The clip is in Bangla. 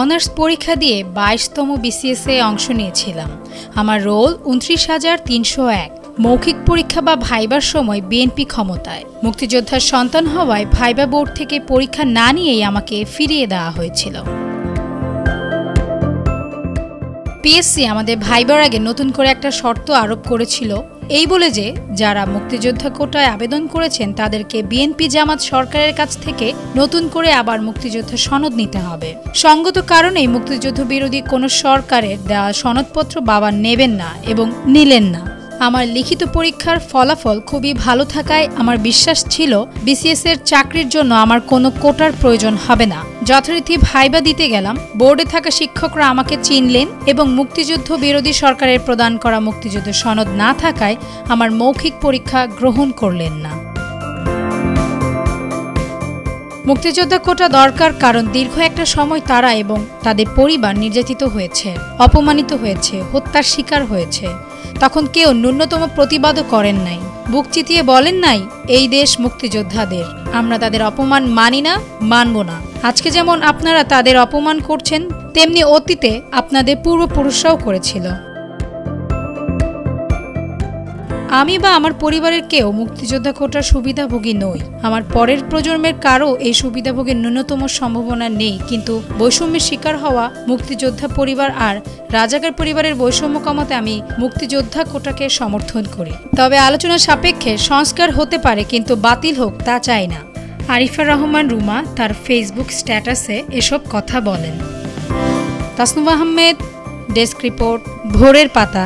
অনার্স পরীক্ষা দিয়ে 22তম বিসিএসে অংশ নিয়েছিলাম। আমার রোল ২৯,৩০১। মৌখিক পরীক্ষা বা ভাইবার সময় বিএনপি ক্ষমতায়। মুক্তিযোদ্ধার সন্তান হওয়ায় ভাইবা বোর্ড থেকে পরীক্ষা না নিয়েই আমাকে ফিরিয়ে দেওয়া হয়েছিল। পিএসসি আমাদের ভাইবার আগে নতুন করে একটা শর্ত আরোপ করেছিল, এই বলে যে যারা মুক্তিযোদ্ধা কোটায় আবেদন করেছেন তাদেরকে বিএনপি জামাত সরকারের কাছ থেকে নতুন করে আবার মুক্তিযোদ্ধা সনদ নিতে হবে। সঙ্গত কারণেই মুক্তিযুদ্ধ বিরোধী কোনো সরকারের দেওয়া সনদপত্র বাবা নেবেন না এবং নিলেন না। আমার লিখিত পরীক্ষার ফলাফল খুবই ভালো থাকায় আমার বিশ্বাস ছিল বিসিএস এর চাকরির জন্য আমার কোনো কোটার প্রয়োজন হবে না। যথারীতি ভাইবা দিতে গেলাম। বোর্ডে থাকা শিক্ষকরা আমাকে চিনলেন এবং মুক্তিযুদ্ধ বিরোধী সরকারের প্রদান করা মুক্তিযুদ্ধ সনদ না থাকায় আমার মৌখিক পরীক্ষা গ্রহণ করলেন না। মুক্তিযোদ্ধা কোটা দরকার কারণ দীর্ঘ একটা সময় তারা এবং তাদের পরিবার নির্যাতিত হয়েছে, অপমানিত হয়েছে, হত্যার শিকার হয়েছে। তখন কেউ ন্যূনতম প্রতিবাদও করেন নাই, বুক চিতিয়ে বলেন নাই এই দেশ মুক্তিযোদ্ধাদের, আমরা তাদের অপমান মানি না, মানব না। আজকে যেমন আপনারা তাদের অপমান করছেন, তেমনি অতীতে আপনাদের পূর্বপুরুষরাও করেছিল। আমি বা আমার পরিবারের কেউ মুক্তিযোদ্ধা কোটার সুবিধাভোগী নই। আমার পরের প্রজন্মের কারও এই সুবিধাভোগের ন্যূনতম সম্ভাবনা নেই, কিন্তু বৈষম্যের শিকার হওয়া মুক্তিযোদ্ধা পরিবার আর রাজাকার পরিবারের বৈষম্য কমাতে আমি মুক্তিযোদ্ধা কোটাকে সমর্থন করি। তবে আলোচনা সাপেক্ষে সংস্কার হতে পারে, কিন্তু বাতিল হোক তা চাই না। আরিফা রহমান রুমা তার ফেসবুক স্ট্যাটাসে এসব কথা বলেন। তাসনুম আহমেদ, ডেস্ক রিপোর্ট, ভোরের পাতা।